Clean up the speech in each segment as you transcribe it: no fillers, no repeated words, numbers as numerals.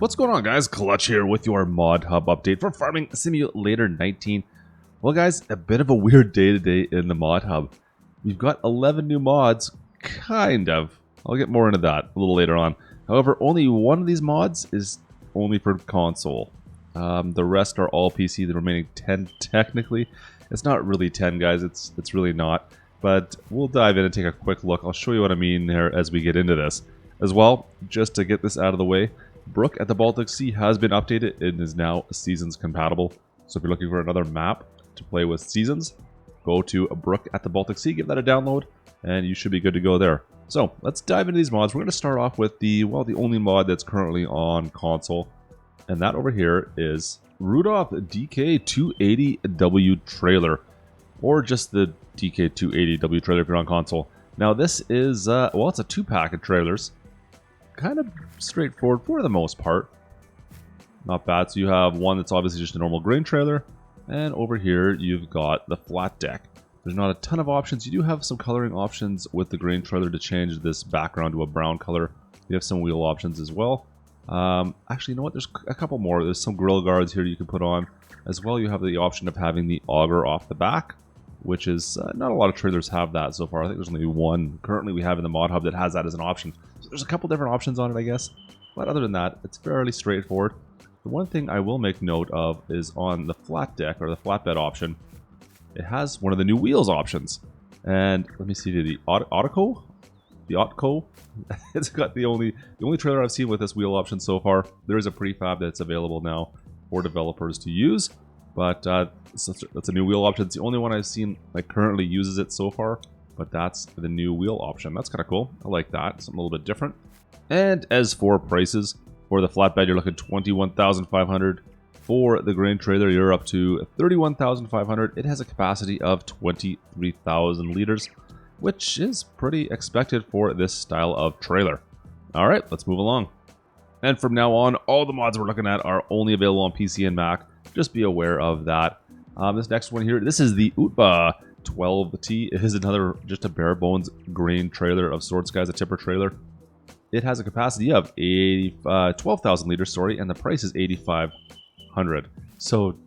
What's going on, guys? Klutch here with your Modhub update for Farming Simulator 19. Well, guys, a bit of a weird day today in the Modhub. We've got 11 new mods, kind of. I'll get more into that a little later on. However, only one of these mods is only for console. The rest are all PC, the remaining 10 technically. It's not really 10, guys, it's really not. But we'll dive in and take a quick look. I'll show you what I mean there as we get into this. As well, just to get this out of the way, Brook at the Baltic Sea has been updated and is now seasons compatible. So if you're looking for another map to play with seasons, go to Brook at the Baltic Sea, give that a download, and you should be good to go there. So let's dive into these mods. We're going to start off with the only mod that's currently on console, and that over here is Rudolph DK280W trailer, or just the DK280W trailer if you're on console. Now this is, well, it's a 2-pack of trailers. Kind of straightforward for the most part. Not bad. So you have one that's obviously just a normal grain trailer, and over here you've got the flat deck. There's not a ton of options. You do have some coloring options with the grain trailer to change this background to a brown color. You have some wheel options as well. Actually, you know what? There's a couple more. There's some grill guards here you can put on. As well, you have the option of having the auger off the back, which is not a lot of trailers have that so far. I think there's only one currently we have in the Modhub that has that as an option. So there's a couple different options on it, I guess. But other than that, it's fairly straightforward. The one thing I will make note of is on the flat deck, or the flatbed option, it has one of the new wheels options. And let me see, the Autoco? The Autoco? It's got the only trailer I've seen with this wheel option so far. There is a prefab that's available now for developers to use. But that's a new wheel option. It's the only one I've seen that currently uses it so far. But that's the new wheel option. That's kind of cool. I like that. Something a little bit different. And as for prices, for the flatbed, you're looking $21,500. For the grain trailer, you're up to $31,500. It has a capacity of 23,000 liters, which is pretty expected for this style of trailer. All right, let's move along. And from now on, all the mods we're looking at are only available on PC and Mac. Just be aware of that. This next one here, this is the Utva 12T. It is another, just a bare bones grain trailer of sorts, guys, a tipper trailer. It has a capacity of 12,000 liters, sorry, and the price is $8,500. So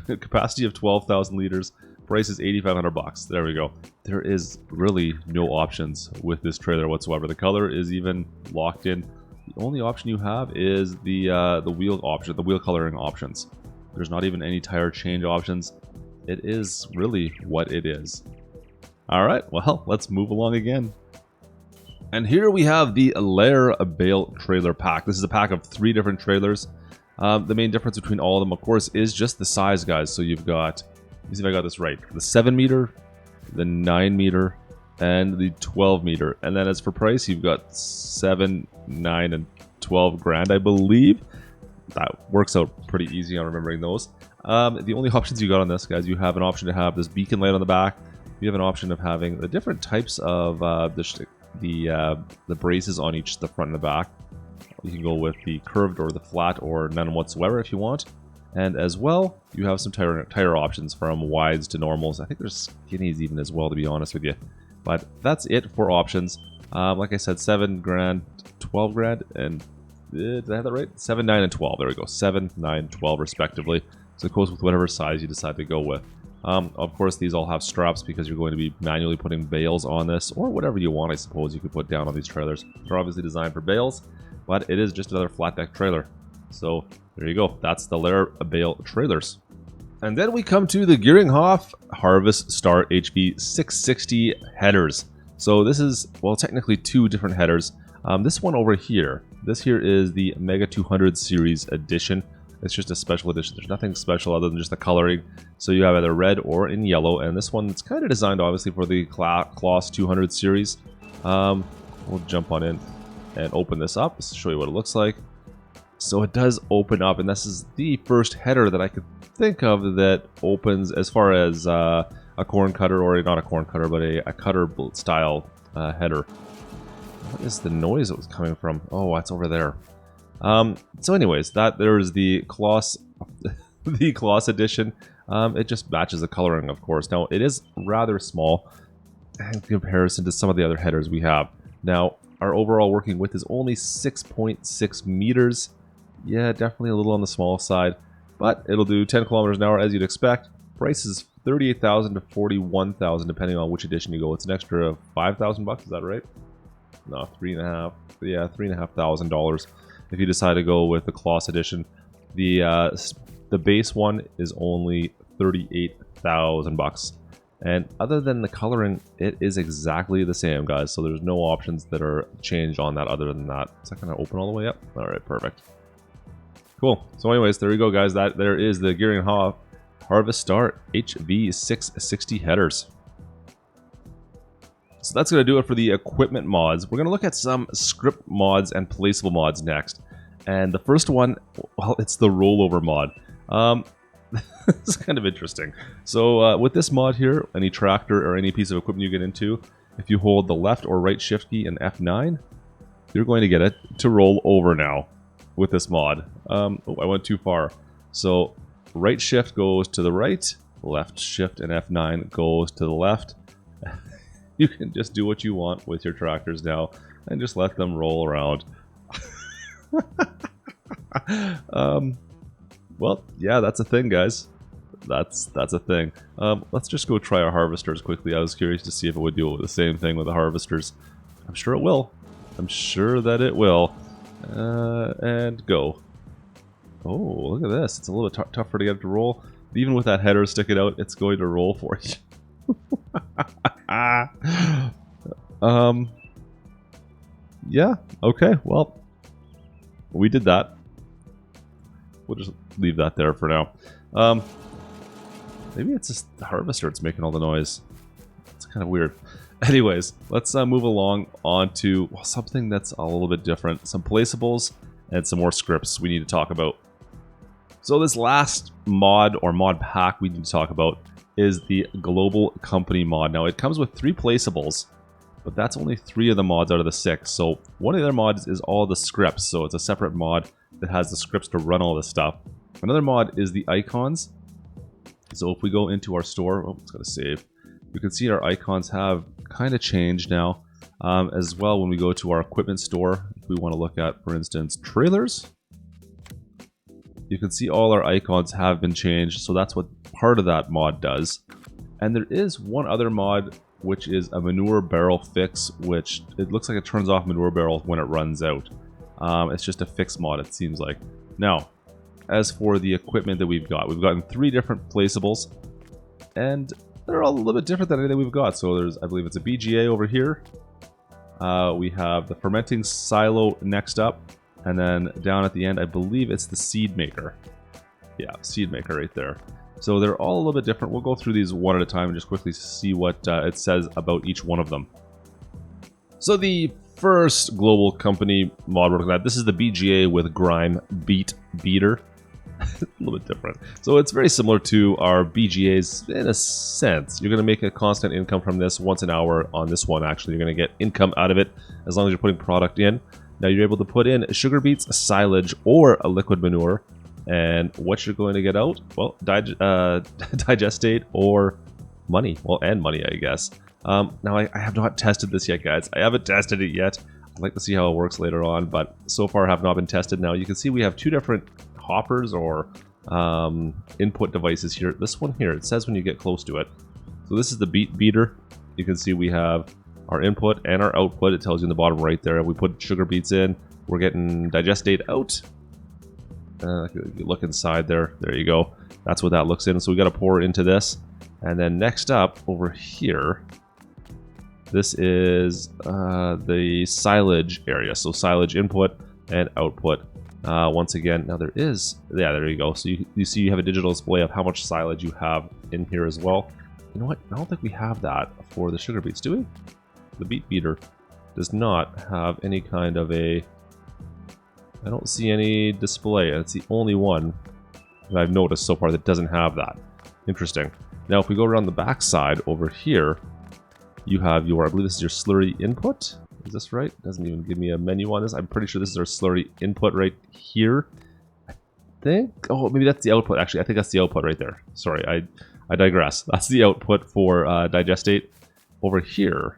capacity of 12,000 liters, price is $8,500. There we go. There is really no options with this trailer whatsoever. The color is even locked in. The only option you have is the wheel option, the wheel coloring options. There's not even any tire change options. It is really what it is. All right, well, let's move along again. And here we have the Lair bale trailer pack. This is a pack of 3 different trailers. The main difference between all of them, of course, is just the size, guys. So you've got, let me see if I got this right, the 7 meter, the 9 meter, and the 12 meter. And then as for price, you've got 7, 9, and 12 grand, I believe. That works out pretty easy on remembering those. The only options you got on this, guys, you have an option to have this beacon light on the back. You have an option of having the different types of the braces on each, the front and the back. You can go with the curved or the flat or none whatsoever if you want. And as well, you have some tire options from wides to normals. I think there's skinnies even as well, to be honest with you. But that's it for options. Like I said, 7 grand, 12 grand, and did I have that right? 7, 9, and 12. There we go. 7, 9, 12 respectively. So it goes with whatever size you decide to go with. Of course, these all have straps because you're going to be manually putting bales on this, or whatever you want, I suppose, you could put down on these trailers. They're obviously designed for bales, but it is just another flat deck trailer. So there you go. That's the Lair bale trailers. And then we come to the Geringhoff Harvest Star HV 660 headers. So this is, well, technically 2 different headers. This one over here, this here is the Mega 200 Series Edition. It's just a special edition. There's nothing special other than just the coloring. So you have either red or in yellow. And this one, it's kind of designed, obviously, for the Kloss 200 series. We'll jump on in and open this up. Let's show you what it looks like. So it does open up. And this is the first header that I could think of that opens as far as a corn cutter, or not a corn cutter, but a cutter style header. What is the noise that was coming from? Oh, it's over there. So anyways, there's the Kloss, the Kloss edition. It just matches the coloring, of course. Now, it is rather small in comparison to some of the other headers we have. Now, our overall working width is only 6.6 meters. Yeah, definitely a little on the small side, but it'll do 10 kilometers an hour as you'd expect. Price is $38,000 to $41,000 depending on which edition you go. It's an extra $5,000, is that right? No, $3,500. Yeah, $3,500 if you decide to go with the Kloss edition. The base one is only $38,000. And other than the coloring, it is exactly the same, guys. So there's no options that are changed on that other than that. Is that going to open all the way up? All right, perfect. Cool. So anyways, there you go, guys. There is the Geringhoff Harvest Star HV660 headers. So that's going to do it for the equipment mods. We're going to look at some script mods and placeable mods next. And the first one, well, it's the rollover mod. It's kind of interesting. So with this mod here, any tractor or any piece of equipment you get into, if you hold the left or right shift key and F9, you're going to get it to roll over now with this mod. Oh, I went too far. So right shift goes to the right, left shift and F9 goes to the left. You can just do what you want with your tractors now and just let them roll around. Well, yeah, that's a thing, guys. That's a thing. Let's just go try our harvesters quickly. I was curious to see if it would do the same thing with the harvesters. I'm sure it will. I'm sure that it will. And go. Oh, look at this. It's a little bit tougher to get it to roll. But even with that header sticking out, it's going to roll for you. Yeah, okay, well, we did that. We'll just leave that there for now. Maybe it's just the harvester that's making all the noise. It's kind of weird. Anyways, let's move along on to something that's a little bit different. Some placeables and some more scripts we need to talk about. So this last mod or mod pack we need to talk about is the GlobalCompany mod. Now it comes with 3 placeables, but that's only 3 of the mods out of the 6. So one of their mods is all the scripts. So it's a separate mod that has the scripts to run all this stuff. Another mod is the icons. So if we go into our store, oh, it's got to save. You can see our icons have kind of changed now. As well, when we go to our equipment store, if we want to look at, for instance, trailers, you can see all our icons have been changed. So that's what part of that mod does. And there is one other mod, which is a ManureBarrelFix, which it looks like it turns off manure barrels when it runs out. It's just a fix mod, it seems like. Now, as for the equipment that we've gotten 3 different placeables, and they're all a little bit different than anything we've got. So there's, I believe it's a BGA over here. We have the Fermenting Silo next up, and then down at the end, I believe it's the SeedMaker. Yeah, SeedMaker right there. So they're all a little bit different. We'll go through these one at a time and just quickly see what it says about each one of them. So the first GlobalCompany mod we're looking at, this is the BGA with Grimme BeetBeater. A little bit different. So it's very similar to our BGAs in a sense. You're going to make a constant income from this once an hour on this one. Actually, you're going to get income out of it as long as you're putting product in. Now you're able to put in sugar beets, silage, or a liquid manure. And what you're going to get out? Well, digestate or money. Well, and money, I guess. Now, I have not tested this yet, guys. I haven't tested it yet. I'd like to see how it works later on, but so far have not been tested. Now, you can see we have 2 different hoppers or input devices here. This one here, it says when you get close to it. So this is the BeetBeater. You can see we have our input and our output. It tells you in the bottom right there. If we put sugar beets in, we're getting digestate out. You look inside there. There you go. That's what that looks in. So we got to pour into this. And then next up over here, this is the silage area. So silage input and output. Once again, now there is, yeah, there you go. So you see you have a digital display of how much silage you have in here as well. You know what? I don't think we have that for the sugar beets, do we? The BeetBeater does not have any kind of a, I don't see any display. It's the only one that I've noticed so far that doesn't have that. Interesting. Now if we go around the back side over here, you have your, I believe this is your slurry input. Is this right? It doesn't even give me a menu on this. I'm pretty sure this is our slurry input right here. I think, oh, maybe that's the output. Actually, I think that's the output right there. Sorry, I digress. That's the output for digestate over here.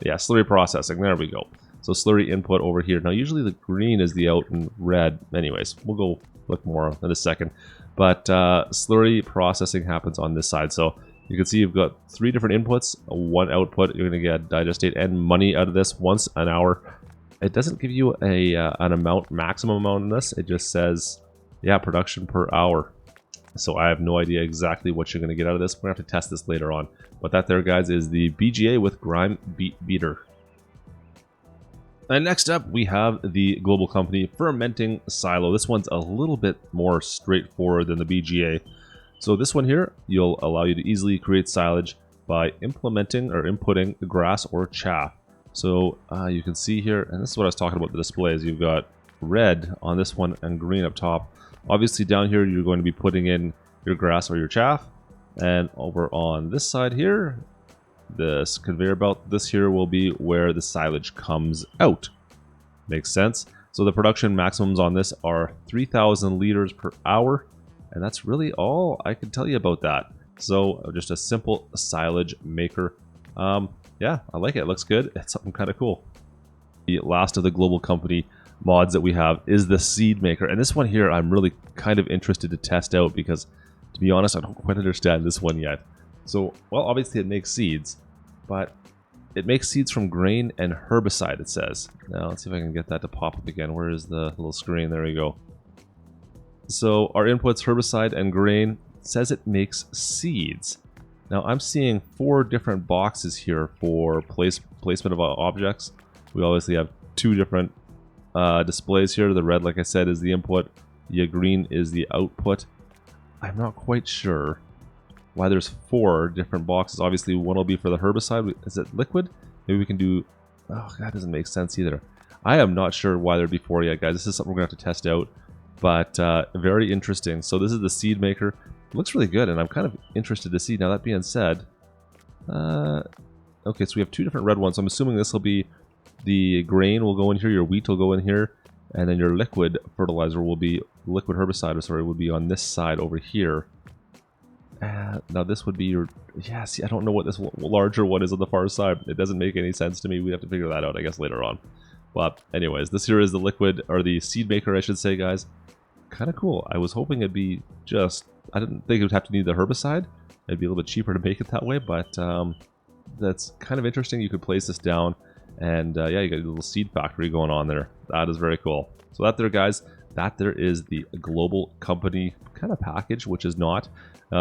Yeah, slurry processing. There we go. So slurry input over here. Now usually the green is the out and red. Anyways, we'll go look more in a second. But slurry processing happens on this side. So you can see you've got 3 different inputs, 1 output. You're going to get digestate and money out of this once an hour. It doesn't give you an amount, maximum amount in this. It just says, yeah, production per hour. So I have no idea exactly what you're going to get out of this. We're going to have to test this later on. But that there, guys, is the BGA with Grimme BeetBeater. And next up, we have the GlobalCompany Fermenting Silo. This one's a little bit more straightforward than the BGA. So this one here, you'll allow you to easily create silage by implementing or inputting grass or chaff. So you can see here, and this is what I was talking about the displays. You've got red on this one and green up top. Obviously down here, you're going to be putting in your grass or your chaff. And over on this side here, this conveyor belt, this here will be where the silage comes out. Makes sense. So the production maximums on this are 3,000 liters per hour. And that's really all I can tell you about that. So just a simple silage maker. Yeah, I like it. It looks good. It's something kind of cool. The last of the GlobalCompany mods that we have is the SeedMaker. And this one here, I'm really kind of interested to test out because, to be honest, I don't quite understand this one yet. So, well, obviously it makes seeds, but it makes seeds from grain and herbicide, it says. Now, let's see if I can get that to pop up again. Where is the little screen? There we go. So our inputs, herbicide and grain, says it makes seeds. Now I'm seeing 4 different boxes here for placement of objects. We obviously have 2 different displays here. The red, like I said, is the input. The green is the output. I'm not quite sure why there's 4 different boxes. Obviously one will be for the herbicide. Is it liquid? Maybe we can do... Oh, that doesn't make sense either. I am not sure why there'd be 4 yet, guys. This is something we're going to have to test out. But very interesting. So this is the SeedMaker. It looks really good, and I'm kind of interested to see. Now, that being said, okay, so we have 2 different red ones. So I'm assuming this will be the grain will go in here, your wheat will go in here, and then your liquid fertilizer will be, liquid herbicide, sorry, would be on this side over here. Now this would be your, yeah, see, I don't know what this larger one is on the far side. It doesn't make any sense to me. We'd have to figure that out, I guess, later on. But anyways, this here is the liquid, or the SeedMaker, I should say, guys. Kind of cool. I was hoping it'd be just, I didn't think it would have to need the herbicide. It'd be a little bit cheaper to make it that way, but that's kind of interesting. You could place this down, and yeah, you got a little seed factory going on there. That is very cool. So that there, guys, that there is the GlobalCompany kind of package, which is not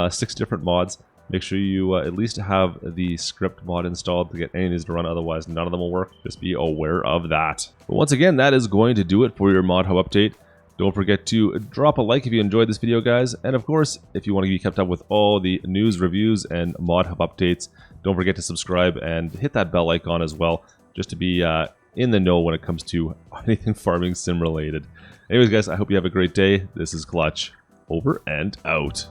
6 different mods. Make sure you at least have the script mod installed to get any of these to run, otherwise none of them will work. Just be aware of that. But once again, that is going to do it for your Modhub update. Don't forget to drop a like if you enjoyed this video, guys. And of course, if you want to be kept up with all the news, reviews, and Modhub updates, don't forget to subscribe and hit that bell icon as well, just to be in the know when it comes to anything farming sim related. Anyways, guys, I hope you have a great day. This is Klutch. Over and out.